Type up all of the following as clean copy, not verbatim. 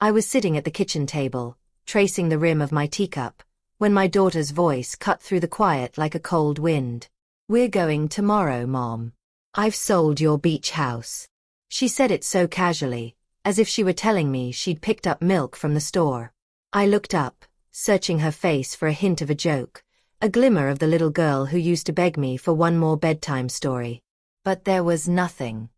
I was sitting at the kitchen table, tracing the rim of my teacup, when my daughter's voice cut through the quiet like a cold wind. "We're going tomorrow, Mom. I've sold your beach house." She said it so casually, as if she were telling me she'd picked up milk from the store. I looked up, searching her face for a hint of a joke, a glimmer of the little girl who used to beg me for one more bedtime story. But there was nothing.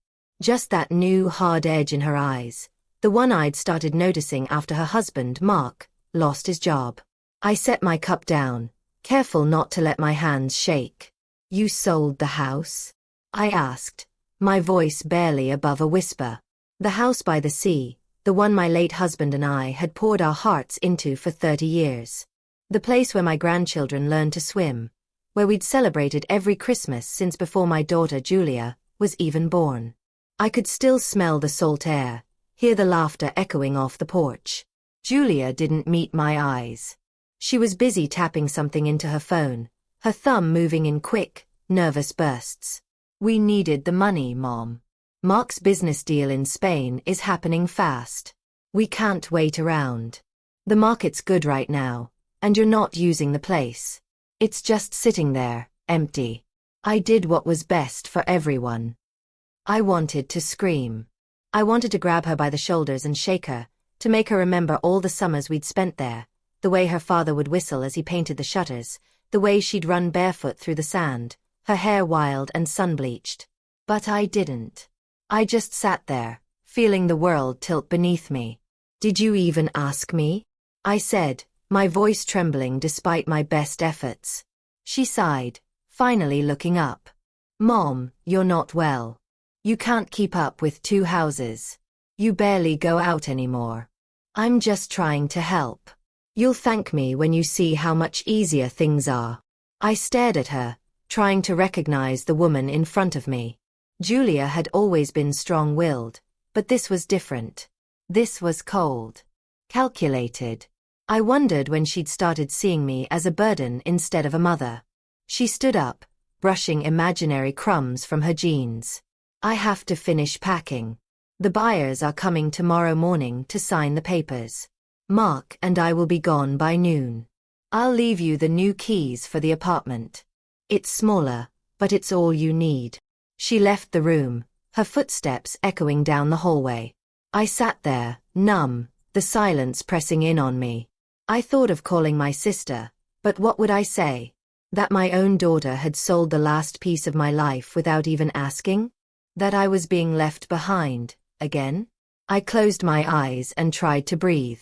Just that new hard edge in her eyes, the one I'd started noticing after her husband, Mark, lost his job. I set my cup down, careful not to let my hands shake. "You sold the house?" I asked, my voice barely above a whisper. "The house by the sea, the one my late husband and I had poured our hearts into for 30 years. The place where my grandchildren learned to swim, where we'd celebrated every Christmas since before my daughter Julia was even born." I could still smell the salt air, hear the laughter echoing off the porch. Julia didn't meet my eyes. She was busy tapping something into her phone, her thumb moving in quick, nervous bursts. "We needed the money, Mom. Mark's business deal in Spain is happening fast. We can't wait around. The market's good right now, and you're not using the place. It's just sitting there, empty." I did what was best for everyone. I wanted to scream. I wanted to grab her by the shoulders and shake her, to make her remember all the summers we'd spent there, the way her father would whistle as he painted the shutters, the way she'd run barefoot through the sand, her hair wild and sun-bleached. But I didn't. I just sat there, feeling the world tilt beneath me. "Did you even ask me?" I said, my voice trembling despite my best efforts. She sighed, finally looking up. "Mom, you're not well. You can't keep up with 2 houses. You barely go out anymore. I'm just trying to help. You'll thank me when you see how much easier things are." I stared at her, trying to recognize the woman in front of me. Julia had always been strong-willed, but this was different. This was cold. Calculated. I wondered when she'd started seeing me as a burden instead of a mother. She stood up, brushing imaginary crumbs from her jeans. "I have to finish packing. The buyers are coming tomorrow morning to sign the papers. Mark and I will be gone by noon. I'll leave you the new keys for the apartment. It's smaller, but it's all you need." She left the room, her footsteps echoing down the hallway. I sat there, numb, the silence pressing in on me. I thought of calling my sister, but what would I say? That my own daughter had sold the last piece of my life without even asking? That I was being left behind, again? I closed my eyes and tried to breathe.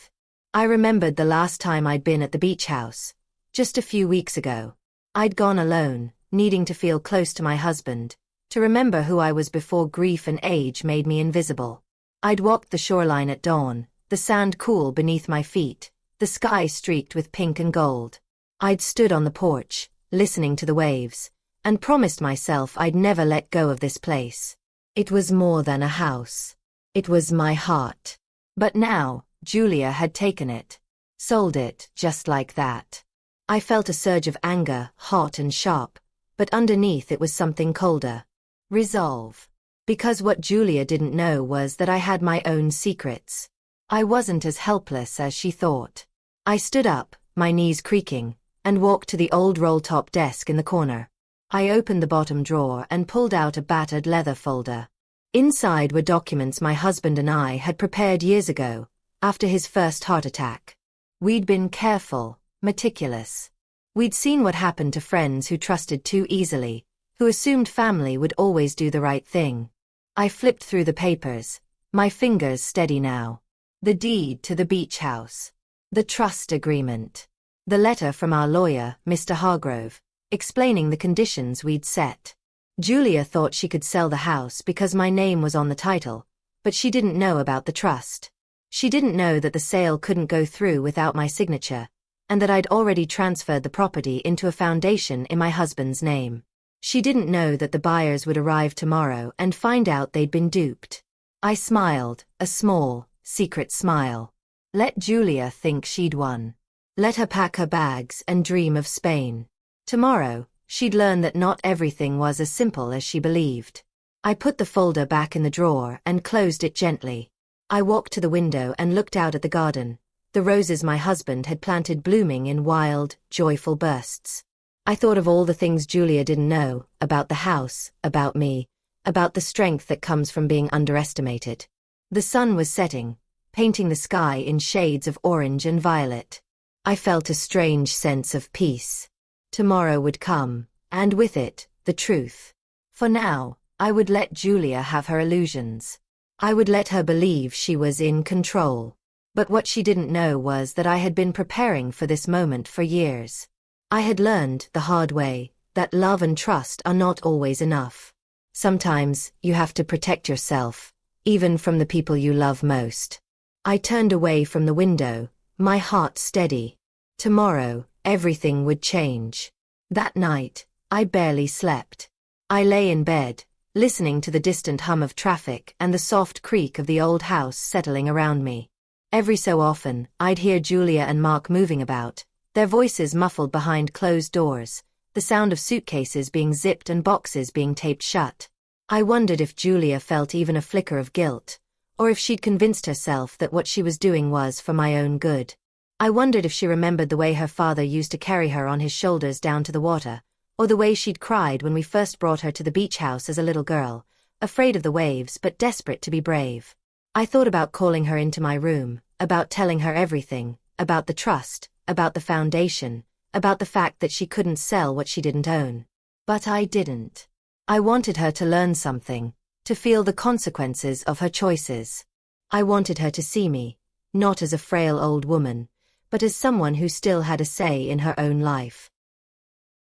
I remembered the last time I'd been at the beach house, just a few weeks ago. I'd gone alone, needing to feel close to my husband, to remember who I was before grief and age made me invisible. I'd walked the shoreline at dawn, the sand cool beneath my feet, the sky streaked with pink and gold. I'd stood on the porch, listening to the waves, and promised myself I'd never let go of this place. It was more than a house. It was my heart. But now, Julia had taken it. Sold it, just like that. I felt a surge of anger, hot and sharp, but underneath it was something colder. Resolve. Because what Julia didn't know was that I had my own secrets. I wasn't as helpless as she thought. I stood up, my knees creaking, and walked to the old roll-top desk in the corner. I opened the bottom drawer and pulled out a battered leather folder. Inside were documents my husband and I had prepared years ago, after his first heart attack. We'd been careful, meticulous. We'd seen what happened to friends who trusted too easily, who assumed family would always do the right thing. I flipped through the papers, my fingers steady now. The deed to the beach house. The trust agreement. The letter from our lawyer, Mr. Hargrove, explaining the conditions we'd set. Julia thought she could sell the house because my name was on the title, but she didn't know about the trust. She didn't know that the sale couldn't go through without my signature, and that I'd already transferred the property into a foundation in my husband's name. She didn't know that the buyers would arrive tomorrow and find out they'd been duped. I smiled, a small, secret smile. Let Julia think she'd won. Let her pack her bags and dream of Spain. Tomorrow, she'd learn that not everything was as simple as she believed. I put the folder back in the drawer and closed it gently. I walked to the window and looked out at the garden, the roses my husband had planted blooming in wild, joyful bursts. I thought of all the things Julia didn't know, about the house, about me, about the strength that comes from being underestimated. The sun was setting, painting the sky in shades of orange and violet. I felt a strange sense of peace. Tomorrow would come, and with it, the truth. For now, I would let Julia have her illusions. I would let her believe she was in control. But what she didn't know was that I had been preparing for this moment for years. I had learned the hard way that love and trust are not always enough. Sometimes you have to protect yourself, even from the people you love most. I turned away from the window, my heart steady. Tomorrow, everything would change. That night, I barely slept. I lay in bed, listening to the distant hum of traffic and the soft creak of the old house settling around me. Every so often, I'd hear Julia and Mark moving about, their voices muffled behind closed doors, the sound of suitcases being zipped and boxes being taped shut. I wondered if Julia felt even a flicker of guilt, or if she'd convinced herself that what she was doing was for my own good. I wondered if she remembered the way her father used to carry her on his shoulders down to the water, or the way she'd cried when we first brought her to the beach house as a little girl, afraid of the waves but desperate to be brave. I thought about calling her into my room, about telling her everything, about the trust, about the foundation, about the fact that she couldn't sell what she didn't own. But I didn't. I wanted her to learn something, to feel the consequences of her choices. I wanted her to see me, not as a frail old woman, but as someone who still had a say in her own life.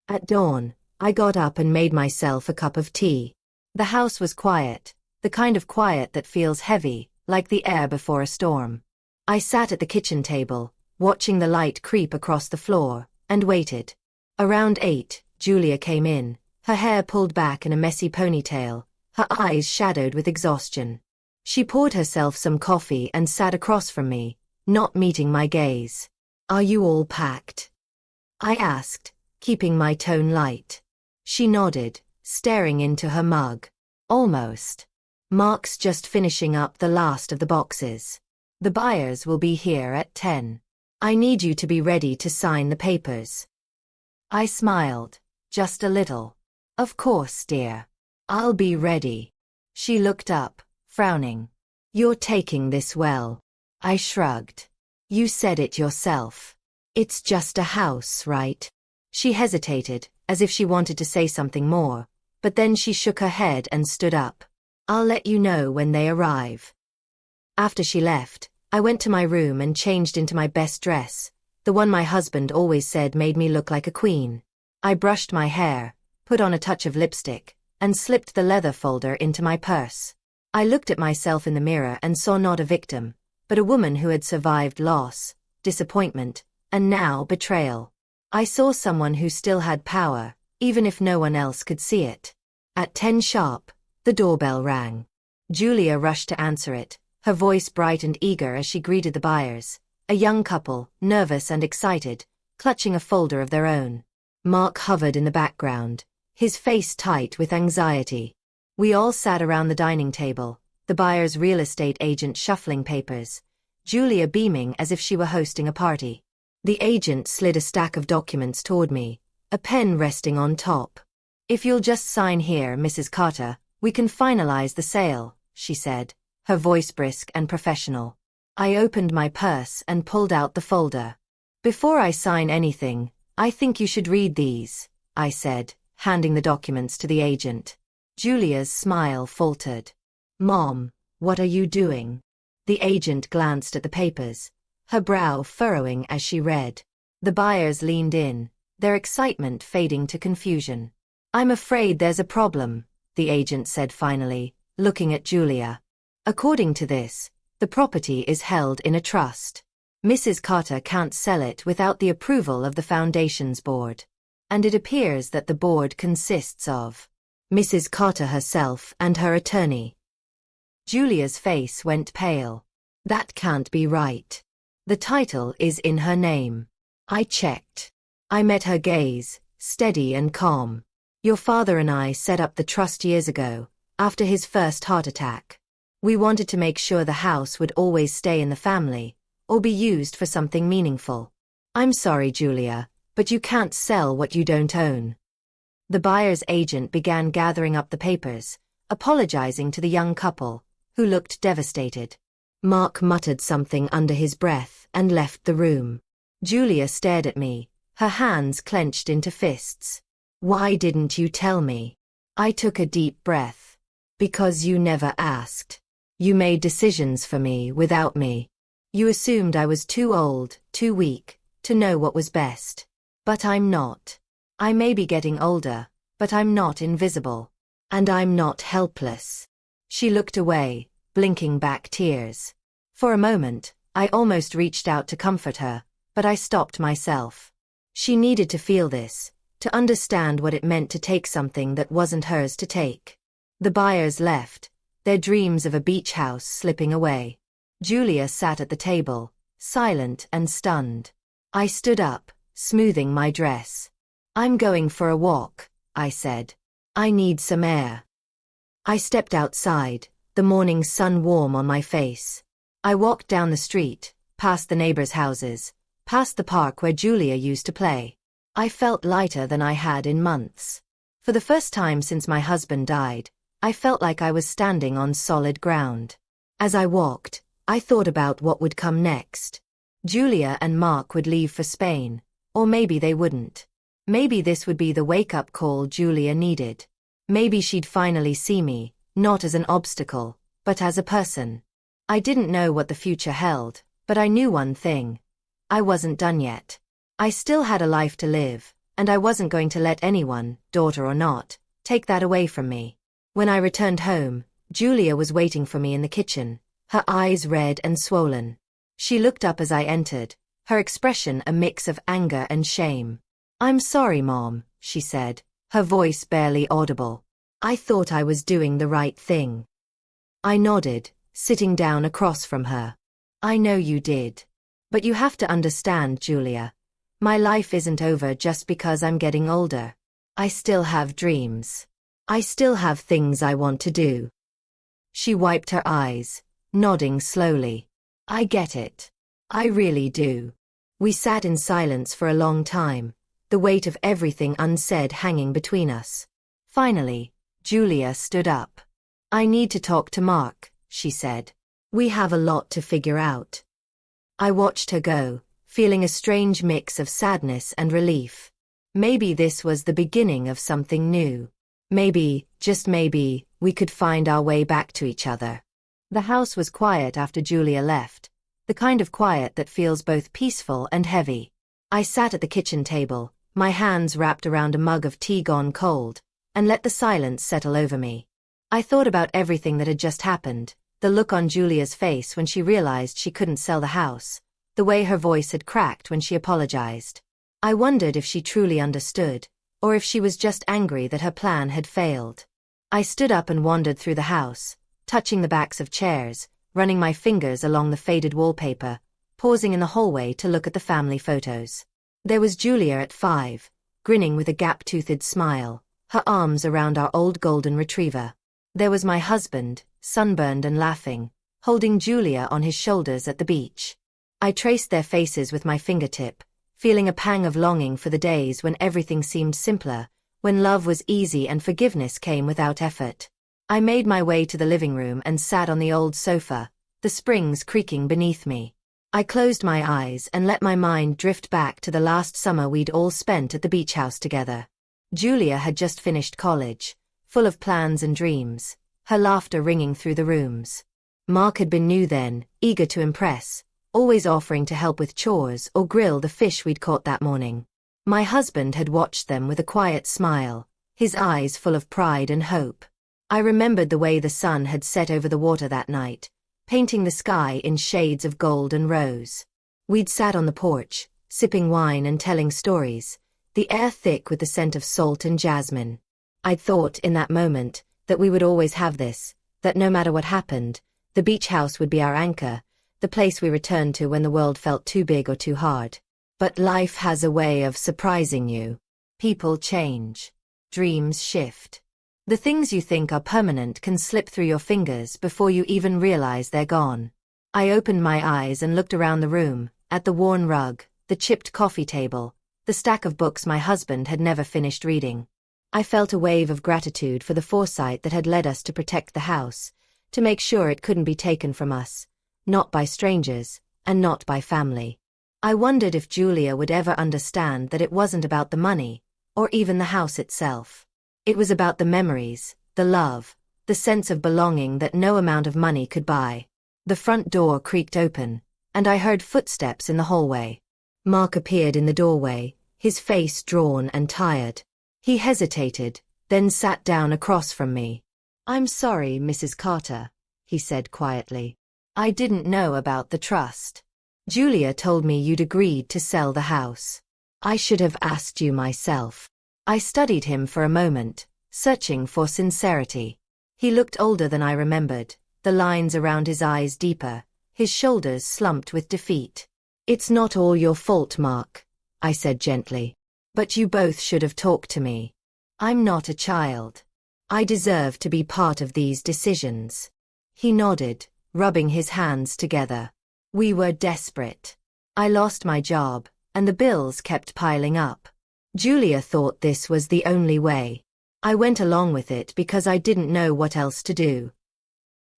At dawn, I got up and made myself a cup of tea. The house was quiet, the kind of quiet that feels heavy, like the air before a storm. I sat at the kitchen table, watching the light creep across the floor, and waited. Around 8, Julia came in, her hair pulled back in a messy ponytail, her eyes shadowed with exhaustion. She poured herself some coffee and sat across from me, not meeting my gaze. "Are you all packed?" I asked, keeping my tone light. She nodded, staring into her mug. "Almost. Mark's just finishing up the last of the boxes. The buyers will be here at 10. I need you to be ready to sign the papers." I smiled, just a little. "Of course, dear. I'll be ready." She looked up, frowning. "You're taking this well." I shrugged. "You said it yourself. It's just a house, right?" She hesitated, as if she wanted to say something more, but then she shook her head and stood up. "I'll let you know when they arrive." After she left, I went to my room and changed into my best dress, the one my husband always said made me look like a queen. I brushed my hair, put on a touch of lipstick, and slipped the leather folder into my purse. I looked at myself in the mirror and saw not a victim, but a woman who had survived loss, disappointment, and now betrayal. I saw someone who still had power, even if no one else could see it. At 10 sharp, the doorbell rang. Julia rushed to answer it, her voice bright and eager as she greeted the buyers, a young couple, nervous and excited, clutching a folder of their own. Mark hovered in the background, his face tight with anxiety. We all sat around the dining table, the buyer's real estate agent shuffling papers, Julia beaming as if she were hosting a party. The agent slid a stack of documents toward me, a pen resting on top. "If you'll just sign here, Mrs. Carter, we can finalize the sale," she said, her voice brisk and professional. I opened my purse and pulled out the folder. "Before I sign anything, I think you should read these," I said, handing the documents to the agent. Julia's smile faltered. "Mom, what are you doing?" The agent glanced at the papers, her brow furrowing as she read. The buyers leaned in, their excitement fading to confusion. "I'm afraid there's a problem," the agent said finally, looking at Julia. "According to this, the property is held in a trust. Mrs. Carter can't sell it without the approval of the Foundation's board. And it appears that the board consists of Mrs. Carter herself and her attorney." Julia's face went pale. "That can't be right. The title is in her name." I checked. I met her gaze, steady and calm. "Your father and I set up the trust years ago, after his first heart attack. We wanted to make sure the house would always stay in the family, or be used for something meaningful. I'm sorry, Julia, but you can't sell what you don't own. The buyer's agent began gathering up the papers, apologizing to the young couple, who looked devastated. Mark muttered something under his breath and left the room. Julia stared at me, her hands clenched into fists. Why didn't you tell me? I took a deep breath. Because you never asked. You made decisions for me without me. You assumed I was too old, too weak, to know what was best. But I'm not. I may be getting older, but I'm not invisible. And I'm not helpless. She looked away, blinking back tears. For a moment, I almost reached out to comfort her, but I stopped myself. She needed to feel this, to understand what it meant to take something that wasn't hers to take. The buyers left, their dreams of a beach house slipping away. Julia sat at the table, silent and stunned. I stood up, smoothing my dress. I'm going for a walk, I said. I need some air. I stepped outside, the morning sun warm on my face. I walked down the street, past the neighbors' houses, past the park where Julia used to play. I felt lighter than I had in months. For the first time since my husband died, I felt like I was standing on solid ground. As I walked, I thought about what would come next. Julia and Mark would leave for Spain, or maybe they wouldn't. Maybe this would be the wake-up call Julia needed. Maybe she'd finally see me, not as an obstacle, but as a person. I didn't know what the future held, but I knew one thing. I wasn't done yet. I still had a life to live, and I wasn't going to let anyone, daughter or not, take that away from me. When I returned home, Julia was waiting for me in the kitchen, her eyes red and swollen. She looked up as I entered, her expression a mix of anger and shame. I'm sorry, Mom, she said, her voice barely audible. I thought I was doing the right thing. I nodded, sitting down across from her. I know you did. But you have to understand, Julia. My life isn't over just because I'm getting older. I still have dreams. I still have things I want to do. She wiped her eyes, nodding slowly. I get it. I really do. We sat in silence for a long time, the weight of everything unsaid hanging between us. Finally, Julia stood up. I need to talk to Mark, she said. We have a lot to figure out. I watched her go, feeling a strange mix of sadness and relief. Maybe this was the beginning of something new. Maybe, just maybe, we could find our way back to each other. The house was quiet after Julia left, the kind of quiet that feels both peaceful and heavy. I sat at the kitchen table, my hands wrapped around a mug of tea gone cold, and let the silence settle over me. I thought about everything that had just happened, the look on Julia's face when she realized she couldn't sell the house, the way her voice had cracked when she apologized. I wondered if she truly understood, or if she was just angry that her plan had failed. I stood up and wandered through the house, touching the backs of chairs, running my fingers along the faded wallpaper, pausing in the hallway to look at the family photos. There was Julia at 5, grinning with a gap-toothed smile, her arms around our old golden retriever. There was my husband, sunburned and laughing, holding Julia on his shoulders at the beach. I traced their faces with my fingertip, feeling a pang of longing for the days when everything seemed simpler, when love was easy and forgiveness came without effort. I made my way to the living room and sat on the old sofa, the springs creaking beneath me. I closed my eyes and let my mind drift back to the last summer we'd all spent at the beach house together. Julia had just finished college, full of plans and dreams, her laughter ringing through the rooms. Mark had been new then, eager to impress, always offering to help with chores or grill the fish we'd caught that morning. My husband had watched them with a quiet smile, his eyes full of pride and hope. I remembered the way the sun had set over the water that night, painting the sky in shades of gold and rose. We'd sat on the porch, sipping wine and telling stories, the air thick with the scent of salt and jasmine. I'd thought in that moment that we would always have this, that no matter what happened, the beach house would be our anchor, the place we returned to when the world felt too big or too hard. But life has a way of surprising you. People change. Dreams shift. The things you think are permanent can slip through your fingers before you even realize they're gone. I opened my eyes and looked around the room, at the worn rug, the chipped coffee table, the stack of books my husband had never finished reading. I felt a wave of gratitude for the foresight that had led us to protect the house, to make sure it couldn't be taken from us, not by strangers, and not by family. I wondered if Julia would ever understand that it wasn't about the money, or even the house itself. It was about the memories, the love, the sense of belonging that no amount of money could buy. The front door creaked open, and I heard footsteps in the hallway. Mark appeared in the doorway, his face drawn and tired. He hesitated, then sat down across from me. "I'm sorry, Mrs. Carter," he said quietly. "I didn't know about the trust. Julia told me you'd agreed to sell the house. I should have asked you myself." I studied him for a moment, searching for sincerity. He looked older than I remembered, the lines around his eyes deeper, his shoulders slumped with defeat. "It's not all your fault, Mark," I said gently. "But you both should have talked to me. I'm not a child. I deserve to be part of these decisions." He nodded, rubbing his hands together. "We were desperate. I lost my job, and the bills kept piling up. Julia thought this was the only way. I went along with it because I didn't know what else to do."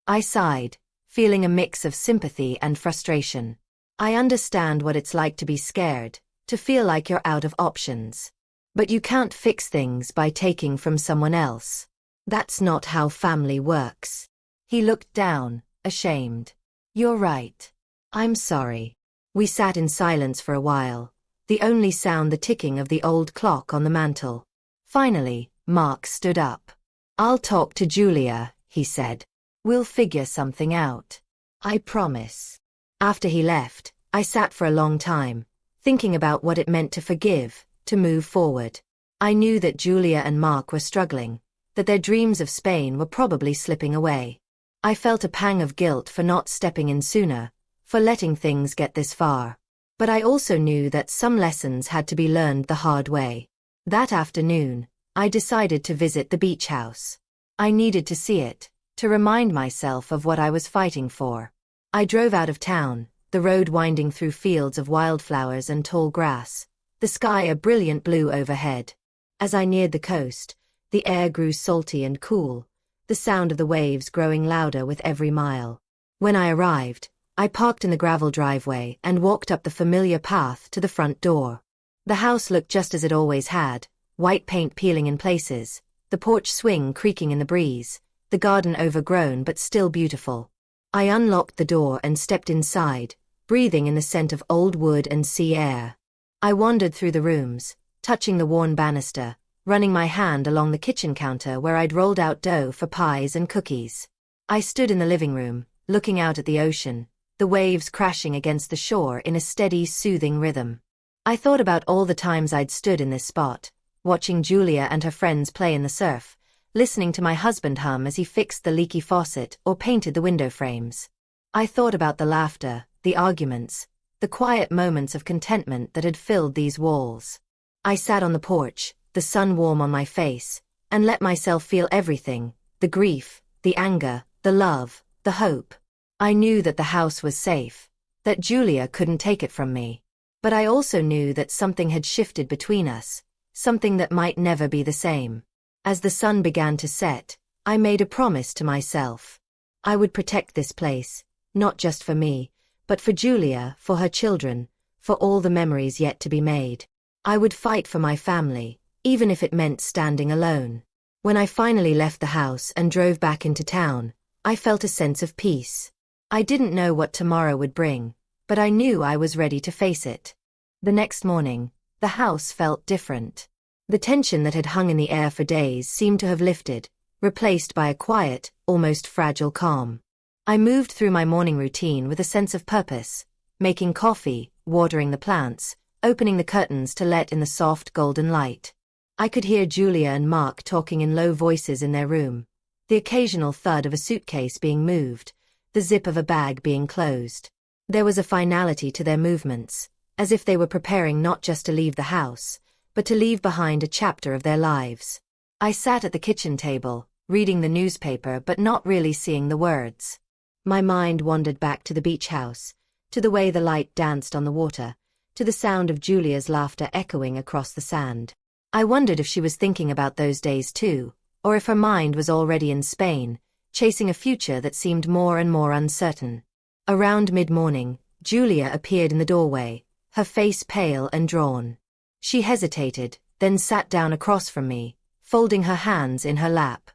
I sighed, feeling a mix of sympathy and frustration. I understand what it's like to be scared, to feel like you're out of options. But you can't fix things by taking from someone else. That's not how family works. He looked down, ashamed. "You're right. I'm sorry." We sat in silence for a while, the only sound the ticking of the old clock on the mantel. Finally, Mark stood up. "I'll talk to Julia," he said. "We'll figure something out. I promise." After he left, I sat for a long time, thinking about what it meant to forgive, to move forward. I knew that Julia and Mark were struggling, that their dreams of Spain were probably slipping away. I felt a pang of guilt for not stepping in sooner, for letting things get this far. But I also knew that some lessons had to be learned the hard way. That afternoon, I decided to visit the beach house. I needed to see it, to remind myself of what I was fighting for. I drove out of town, the road winding through fields of wildflowers and tall grass, the sky a brilliant blue overhead. As I neared the coast, the air grew salty and cool, the sound of the waves growing louder with every mile. When I arrived, I parked in the gravel driveway and walked up the familiar path to the front door. The house looked just as it always had, white paint peeling in places, the porch swing creaking in the breeze, the garden overgrown but still beautiful. I unlocked the door and stepped inside, breathing in the scent of old wood and sea air. I wandered through the rooms, touching the worn banister, running my hand along the kitchen counter where I'd rolled out dough for pies and cookies. I stood in the living room, looking out at the ocean, the waves crashing against the shore in a steady, soothing rhythm. I thought about all the times I'd stood in this spot, watching Julia and her friends play in the surf, listening to my husband hum as he fixed the leaky faucet or painted the window frames. I thought about the laughter, the arguments, the quiet moments of contentment that had filled these walls. I sat on the porch, the sun warm on my face, and let myself feel everything, the grief, the anger, the love, the hope. I knew that the house was safe, that Julia couldn't take it from me. But I also knew that something had shifted between us, something that might never be the same. As the sun began to set, I made a promise to myself. I would protect this place, not just for me, but for Julia, for her children, for all the memories yet to be made. I would fight for my family, even if it meant standing alone. When I finally left the house and drove back into town, I felt a sense of peace. I didn't know what tomorrow would bring, but I knew I was ready to face it. The next morning, the house felt different. The tension that had hung in the air for days seemed to have lifted, replaced by a quiet, almost fragile calm. I moved through my morning routine with a sense of purpose, making coffee, watering the plants, opening the curtains to let in the soft golden light. I could hear Julia and Mark talking in low voices in their room, the occasional thud of a suitcase being moved, the zip of a bag being closed. There was a finality to their movements, as if they were preparing not just to leave the house, but to leave behind a chapter of their lives. I sat at the kitchen table, reading the newspaper but not really seeing the words. My mind wandered back to the beach house, to the way the light danced on the water, to the sound of Julia's laughter echoing across the sand. I wondered if she was thinking about those days too, or if her mind was already in Spain, chasing a future that seemed more and more uncertain. Around mid-morning, Julia appeared in the doorway, her face pale and drawn. She hesitated, then sat down across from me, folding her hands in her lap.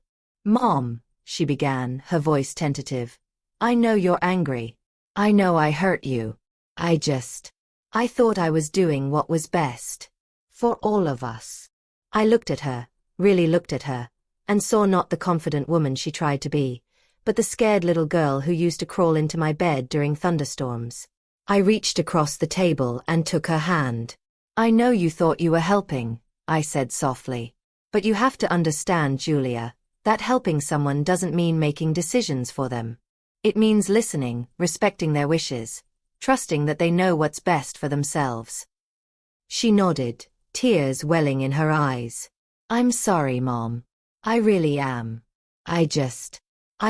"Mom," she began, her voice tentative. "I know you're angry. I know I hurt you. I thought I was doing what was best. For all of us." I looked at her, really looked at her, and saw not the confident woman she tried to be, but the scared little girl who used to crawl into my bed during thunderstorms. I reached across the table and took her hand. "I know you thought you were helping," I said softly. "But you have to understand, Julia, that helping someone doesn't mean making decisions for them. It means listening, respecting their wishes, trusting that they know what's best for themselves." She nodded, tears welling in her eyes. "I'm sorry, Mom. I really am. I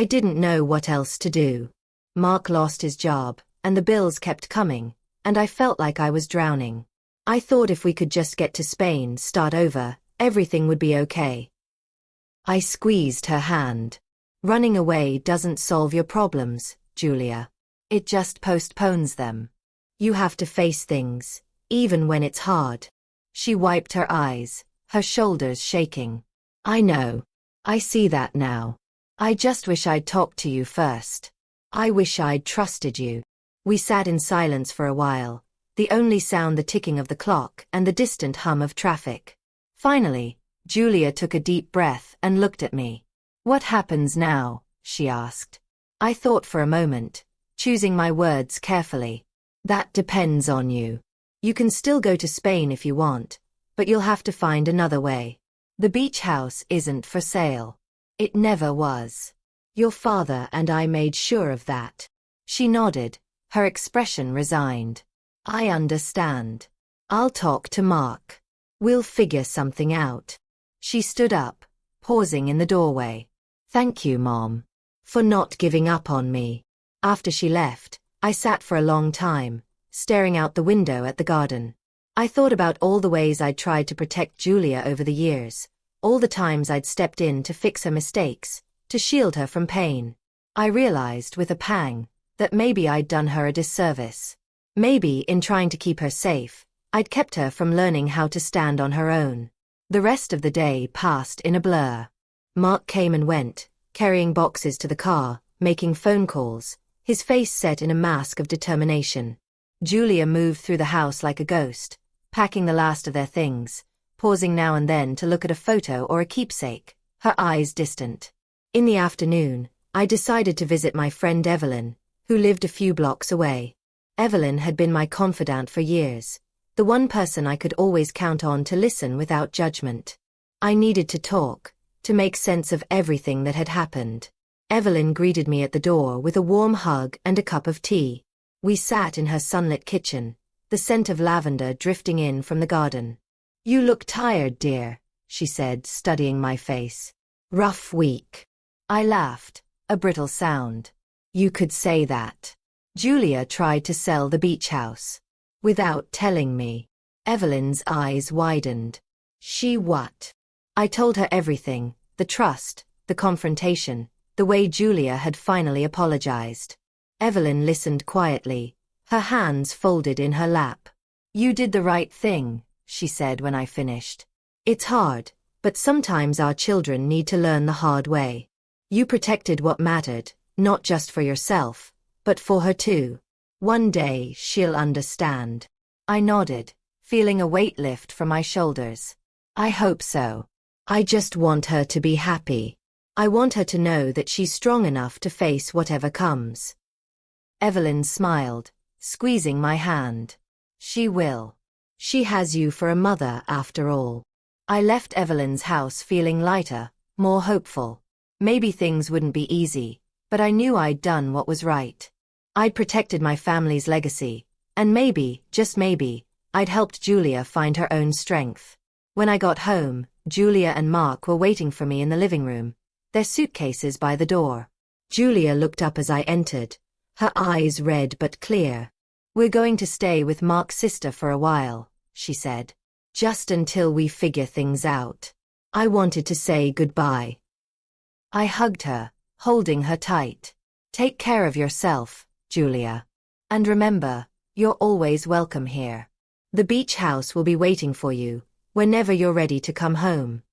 didn't know what else to do. Mark lost his job, and the bills kept coming, and I felt like I was drowning. I thought if we could just get to Spain, start over, everything would be okay." I squeezed her hand. "Running away doesn't solve your problems, Julia. It just postpones them. You have to face things, even when it's hard." She wiped her eyes, her shoulders shaking. "I know. I see that now. I just wish I'd talked to you first. I wish I'd trusted you." We sat in silence for a while, the only sound the ticking of the clock and the distant hum of traffic. Finally, Julia took a deep breath and looked at me. "What happens now?" she asked. I thought for a moment, choosing my words carefully. "That depends on you. You can still go to Spain if you want, but you'll have to find another way. The beach house isn't for sale. It never was. Your father and I made sure of that." She nodded, her expression resigned. "I understand. I'll talk to Mark. We'll figure something out." She stood up, pausing in the doorway. "Thank you, Mom, for not giving up on me." After she left, I sat for a long time, staring out the window at the garden. I thought about all the ways I'd tried to protect Julia over the years, all the times I'd stepped in to fix her mistakes, to shield her from pain. I realized with a pang that maybe I'd done her a disservice. Maybe in trying to keep her safe, I'd kept her from learning how to stand on her own. The rest of the day passed in a blur. Mark came and went, carrying boxes to the car, making phone calls, his face set in a mask of determination. Julia moved through the house like a ghost, packing the last of their things, pausing now and then to look at a photo or a keepsake, her eyes distant. In the afternoon, I decided to visit my friend Evelyn, who lived a few blocks away. Evelyn had been my confidant for years, the one person I could always count on to listen without judgment. I needed to talk, to make sense of everything that had happened. Evelyn greeted me at the door with a warm hug and a cup of tea. We sat in her sunlit kitchen, the scent of lavender drifting in from the garden. "You look tired, dear," she said, studying my face. "Rough week." I laughed, a brittle sound. "You could say that." Julia tried to sell the beach house. Without telling me. Evelyn's eyes widened. "She what?" I told her everything, the trust, the confrontation, the way Julia had finally apologized. Evelyn listened quietly, her hands folded in her lap. "You did the right thing," she said when I finished. "It's hard, but sometimes our children need to learn the hard way. You protected what mattered, not just for yourself, but for her too. One day she'll understand." I nodded, feeling a weight lift from my shoulders. "I hope so. I just want her to be happy. I want her to know that she's strong enough to face whatever comes." Evelyn smiled, squeezing my hand. "She will. She has you for a mother after all." I left Evelyn's house feeling lighter, more hopeful. Maybe things wouldn't be easy, but I knew I'd done what was right. I'd protected my family's legacy, and maybe, just maybe, I'd helped Julia find her own strength. When I got home, Julia and Mark were waiting for me in the living room, their suitcases by the door. Julia looked up as I entered, her eyes red but clear. "We're going to stay with Mark's sister for a while," she said. "Just until we figure things out." I wanted to say goodbye. I hugged her, holding her tight. "Take care of yourself, Julia. And remember, you're always welcome here. The beach house will be waiting for you, whenever you're ready to come home."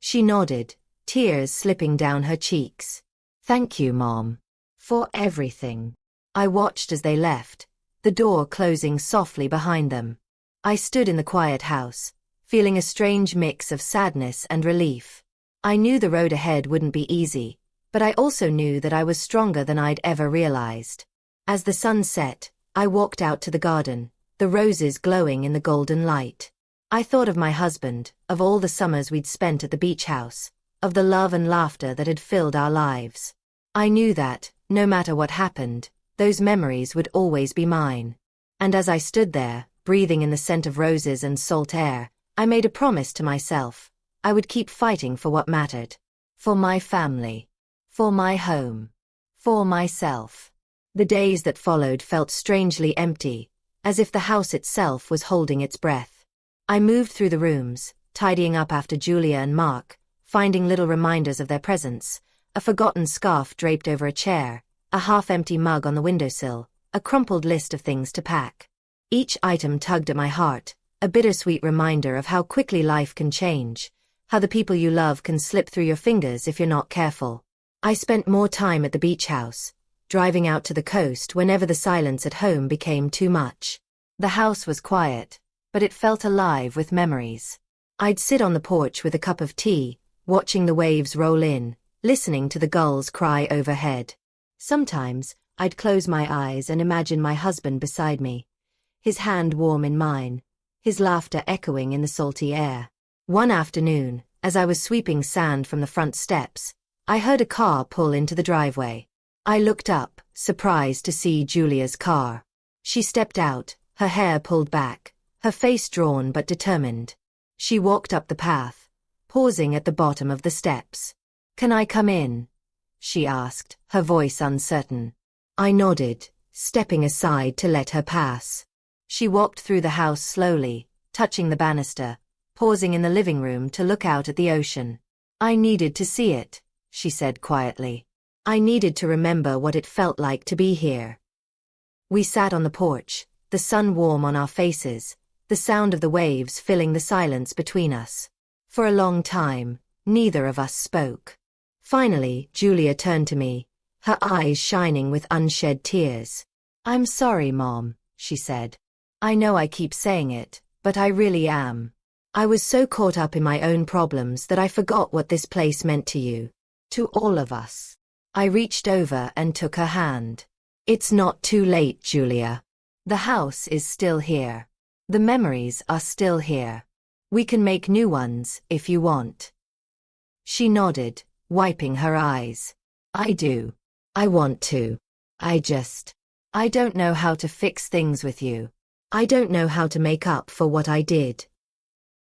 She nodded, tears slipping down her cheeks. "Thank you, Mom, for everything." I watched as they left, the door closing softly behind them. I stood in the quiet house, feeling a strange mix of sadness and relief. I knew the road ahead wouldn't be easy, but I also knew that I was stronger than I'd ever realized. As the sun set, I walked out to the garden, the roses glowing in the golden light. I thought of my husband, of all the summers we'd spent at the beach house, of the love and laughter that had filled our lives. I knew that, no matter what happened, those memories would always be mine. And as I stood there, breathing in the scent of roses and salt air, I made a promise to myself. I would keep fighting for what mattered. For my family. For my home. For myself. The days that followed felt strangely empty, as if the house itself was holding its breath. I moved through the rooms, tidying up after Julia and Mark, finding little reminders of their presence, a forgotten scarf draped over a chair, a half-empty mug on the windowsill, a crumpled list of things to pack. Each item tugged at my heart, a bittersweet reminder of how quickly life can change, how the people you love can slip through your fingers if you're not careful. I spent more time at the beach house, driving out to the coast whenever the silence at home became too much. The house was quiet, but it felt alive with memories. I'd sit on the porch with a cup of tea, watching the waves roll in, listening to the gulls cry overhead. Sometimes, I'd close my eyes and imagine my husband beside me, his hand warm in mine, his laughter echoing in the salty air. One afternoon, as I was sweeping sand from the front steps, I heard a car pull into the driveway. I looked up, surprised to see Julia's car. She stepped out, her hair pulled back, her face drawn but determined. She walked up the path, pausing at the bottom of the steps. "Can I come in?" she asked, her voice uncertain. I nodded, stepping aside to let her pass. She walked through the house slowly, touching the banister, pausing in the living room to look out at the ocean. "I needed to see it," she said quietly. "I needed to remember what it felt like to be here." We sat on the porch, the sun warm on our faces, the sound of the waves filling the silence between us. For a long time, neither of us spoke. Finally, Julia turned to me, her eyes shining with unshed tears. "I'm sorry, Mom," she said. "I know I keep saying it, but I really am. I was so caught up in my own problems that I forgot what this place meant to you. To all of us." I reached over and took her hand. "It's not too late, Julia. The house is still here. The memories are still here. We can make new ones if you want." She nodded, wiping her eyes. "I do. I want to. I don't know how to fix things with you. I don't know how to make up for what I did."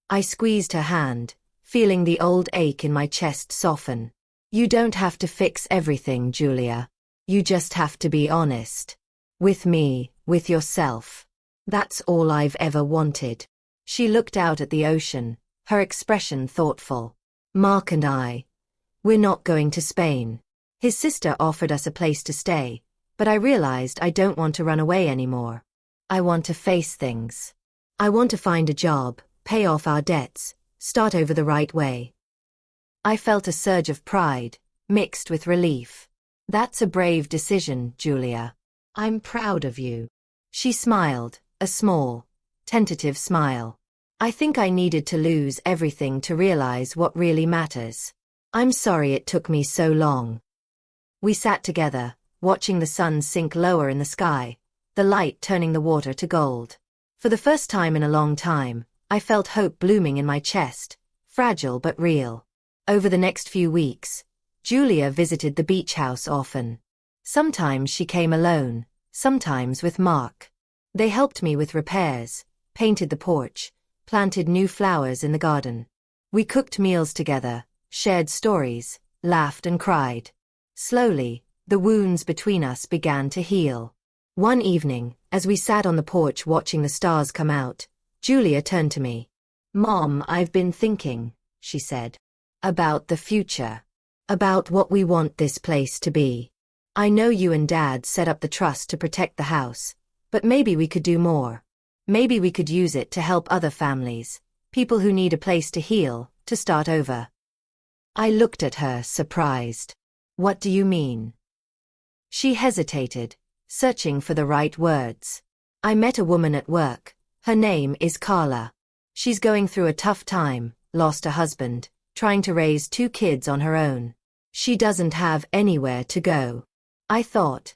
I squeezed her hand, feeling the old ache in my chest soften. "You don't have to fix everything, Julia. You just have to be honest. With me, with yourself. That's all I've ever wanted." She looked out at the ocean, her expression thoughtful. "Mark and we're not going to Spain. His sister offered us a place to stay, but I realized I don't want to run away anymore. I want to face things. I want to find a job, pay off our debts, start over the right way." I felt a surge of pride, mixed with relief. "That's a brave decision, Julia. I'm proud of you." She smiled, a small, tentative smile. "I think I needed to lose everything to realize what really matters. I'm sorry it took me so long." We sat together, watching the sun sink lower in the sky, the light turning the water to gold. For the first time in a long time, I felt hope blooming in my chest, fragile but real. Over the next few weeks, Julia visited the beach house often. Sometimes she came alone, sometimes with Mark. They helped me with repairs, painted the porch, planted new flowers in the garden. We cooked meals together, shared stories, laughed and cried. Slowly, the wounds between us began to heal. One evening, as we sat on the porch watching the stars come out, Julia turned to me. "Mom, I've been thinking," she said, "about the future. About what we want this place to be. I know you and Dad set up the trust to protect the house, but maybe we could do more. Maybe we could use it to help other families, people who need a place to heal, to start over." I looked at her, surprised. "What do you mean?" She hesitated, searching for the right words. "I met a woman at work. Her name is Carla. She's going through a tough time, lost a husband, trying to raise 2 kids on her own. She doesn't have anywhere to go. I thought,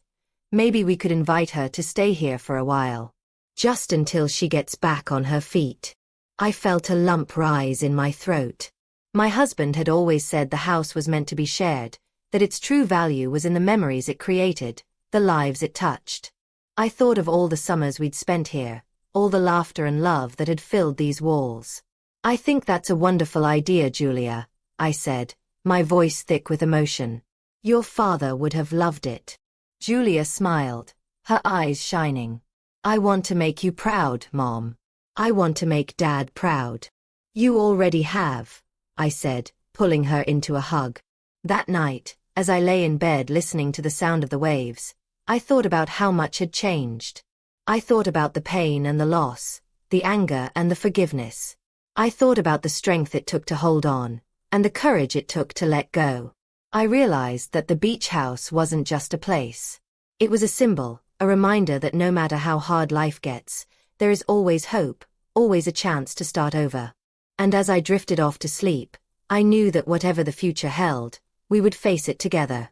maybe we could invite her to stay here for a while. Just until she gets back on her feet." I felt a lump rise in my throat. My husband had always said the house was meant to be shared, that its true value was in the memories it created, the lives it touched. I thought of all the summers we'd spent here, all the laughter and love that had filled these walls. "I think that's a wonderful idea, Julia," I said, my voice thick with emotion. "Your father would have loved it." Julia smiled, her eyes shining. "I want to make you proud, Mom. I want to make Dad proud." "You already have," I said, pulling her into a hug. That night, as I lay in bed listening to the sound of the waves, I thought about how much had changed. I thought about the pain and the loss, the anger and the forgiveness. I thought about the strength it took to hold on, and the courage it took to let go. I realized that the beach house wasn't just a place. It was a symbol, a reminder that no matter how hard life gets, there is always hope, always a chance to start over. And as I drifted off to sleep, I knew that whatever the future held, we would face it together.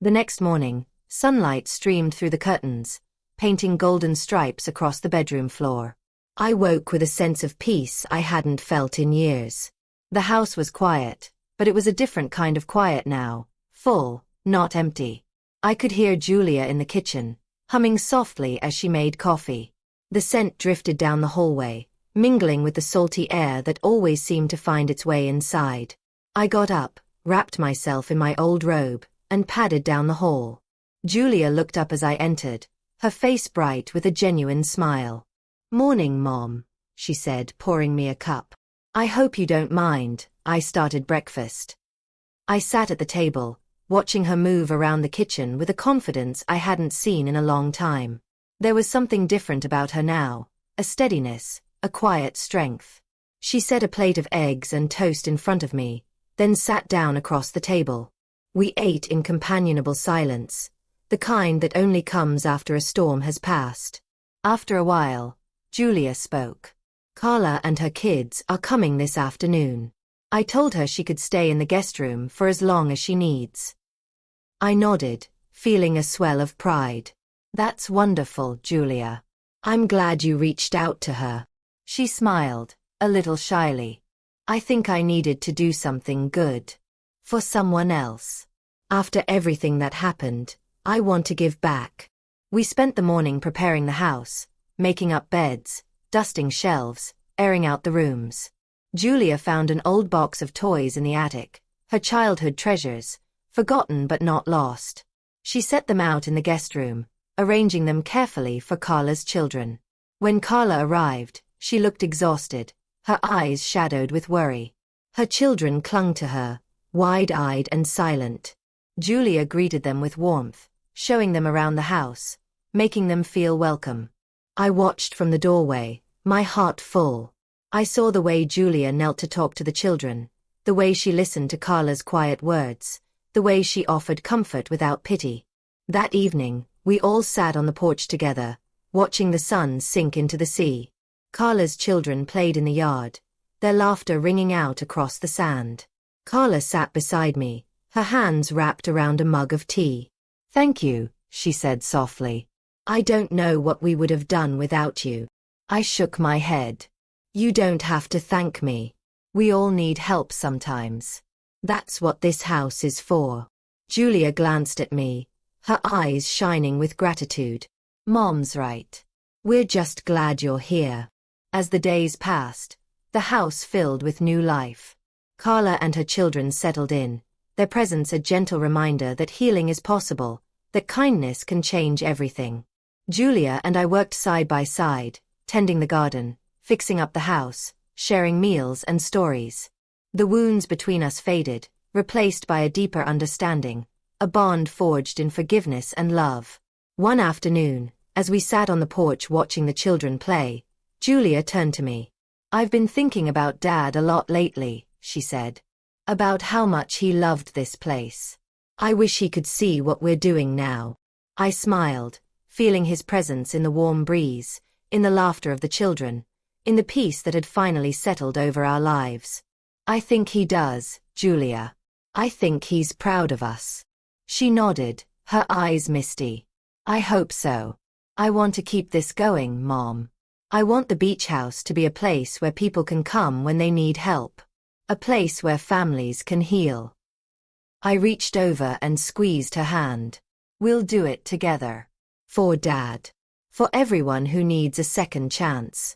The next morning, sunlight streamed through the curtains, painting golden stripes across the bedroom floor. I woke with a sense of peace I hadn't felt in years. The house was quiet, but it was a different kind of quiet now, full, not empty. I could hear Julia in the kitchen, humming softly as she made coffee. The scent drifted down the hallway, mingling with the salty air that always seemed to find its way inside. I got up, wrapped myself in my old robe, and padded down the hall. Julia looked up as I entered, her face bright with a genuine smile. "Morning, Mom," she said, pouring me a cup. "I hope you don't mind," I started breakfast. I sat at the table, watching her move around the kitchen with a confidence I hadn't seen in a long time. There was something different about her now, a steadiness, a quiet strength. She set a plate of eggs and toast in front of me, then sat down across the table. We ate in companionable silence, the kind that only comes after a storm has passed. After a while, Julia spoke. "Carla and her kids are coming this afternoon. I told her she could stay in the guest room for as long as she needs." I nodded, feeling a swell of pride. "That's wonderful, Julia. I'm glad you reached out to her." She smiled, a little shyly. "I think I needed to do something good. For someone else. After everything that happened, I want to give back." We spent the morning preparing the house, making up beds, dusting shelves, airing out the rooms. Julia found an old box of toys in the attic, her childhood treasures, forgotten but not lost. She set them out in the guest room, arranging them carefully for Carla's children. When Carla arrived, she looked exhausted, her eyes shadowed with worry. Her children clung to her, wide-eyed and silent. Julia greeted them with warmth, showing them around the house, making them feel welcome. I watched from the doorway, my heart full. I saw the way Julia knelt to talk to the children, the way she listened to Carla's quiet words, the way she offered comfort without pity. That evening, we all sat on the porch together, watching the sun sink into the sea. Carla's children played in the yard, their laughter ringing out across the sand. Carla sat beside me, her hands wrapped around a mug of tea. "Thank you," she said softly. "I don't know what we would have done without you." I shook my head. "You don't have to thank me. We all need help sometimes. That's what this house is for." Julia glanced at me, her eyes shining with gratitude. "Mom's right. We're just glad you're here." As the days passed, the house filled with new life. Carla and her children settled in, their presence a gentle reminder that healing is possible, that kindness can change everything. Julia and I worked side by side, tending the garden, fixing up the house, sharing meals and stories. The wounds between us faded, replaced by a deeper understanding, a bond forged in forgiveness and love. One afternoon, as we sat on the porch watching the children play, Julia turned to me. "I've been thinking about Dad a lot lately," she said. "About how much he loved this place. I wish he could see what we're doing now." I smiled, feeling his presence in the warm breeze, in the laughter of the children, in the peace that had finally settled over our lives. "I think he does, Julia. I think he's proud of us." She nodded, her eyes misty. "I hope so. I want to keep this going, Mom. I want the beach house to be a place where people can come when they need help. A place where families can heal." I reached over and squeezed her hand. "We'll do it together. For Dad. For everyone who needs a second chance."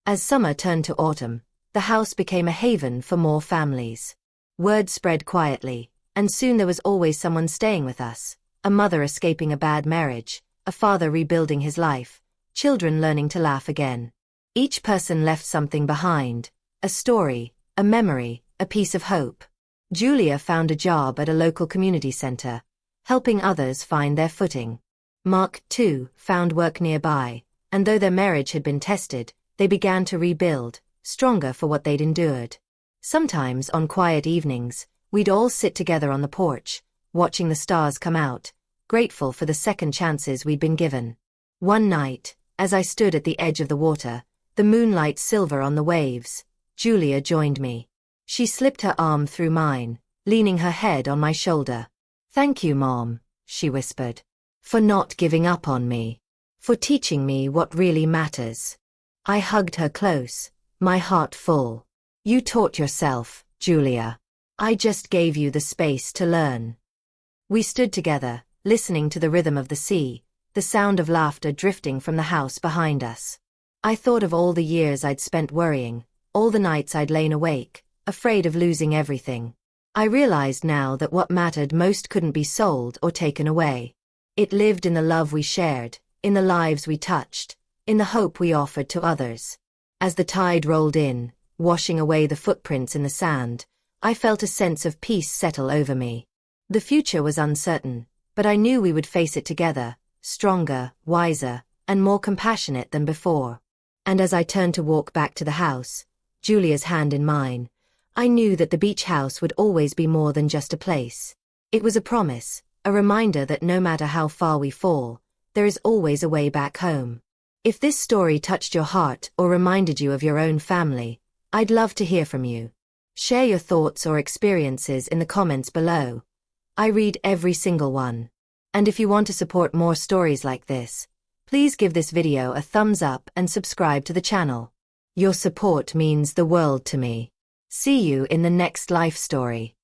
As summer turned to autumn, the house became a haven for more families. Word spread quietly, and soon there was always someone staying with us, a mother escaping a bad marriage, a father rebuilding his life, children learning to laugh again. Each person left something behind, a story, a memory, a piece of hope. Julia found a job at a local community center, helping others find their footing. Mark, too, found work nearby, and though their marriage had been tested, they began to rebuild, stronger for what they'd endured. Sometimes, on quiet evenings, we'd all sit together on the porch, watching the stars come out, grateful for the second chances we'd been given. One night, as I stood at the edge of the water, the moonlight silver on the waves, Julia joined me. She slipped her arm through mine, leaning her head on my shoulder. "Thank you, Mom," she whispered. "For not giving up on me. For teaching me what really matters." I hugged her close, my heart full. "You taught yourself, Julia. I just gave you the space to learn." We stood together, listening to the rhythm of the sea, the sound of laughter drifting from the house behind us. I thought of all the years I'd spent worrying, all the nights I'd lain awake, afraid of losing everything. I realized now that what mattered most couldn't be sold or taken away. It lived in the love we shared, in the lives we touched, in the hope we offered to others. As the tide rolled in, washing away the footprints in the sand, I felt a sense of peace settle over me. The future was uncertain, but I knew we would face it together, stronger, wiser, and more compassionate than before. And as I turned to walk back to the house, Julia's hand in mine, I knew that the beach house would always be more than just a place. It was a promise, a reminder that no matter how far we fall, there is always a way back home. If this story touched your heart or reminded you of your own family, I'd love to hear from you. Share your thoughts or experiences in the comments below. I read every single one. And if you want to support more stories like this, please give this video a thumbs up and subscribe to the channel. Your support means the world to me. See you in the next life story.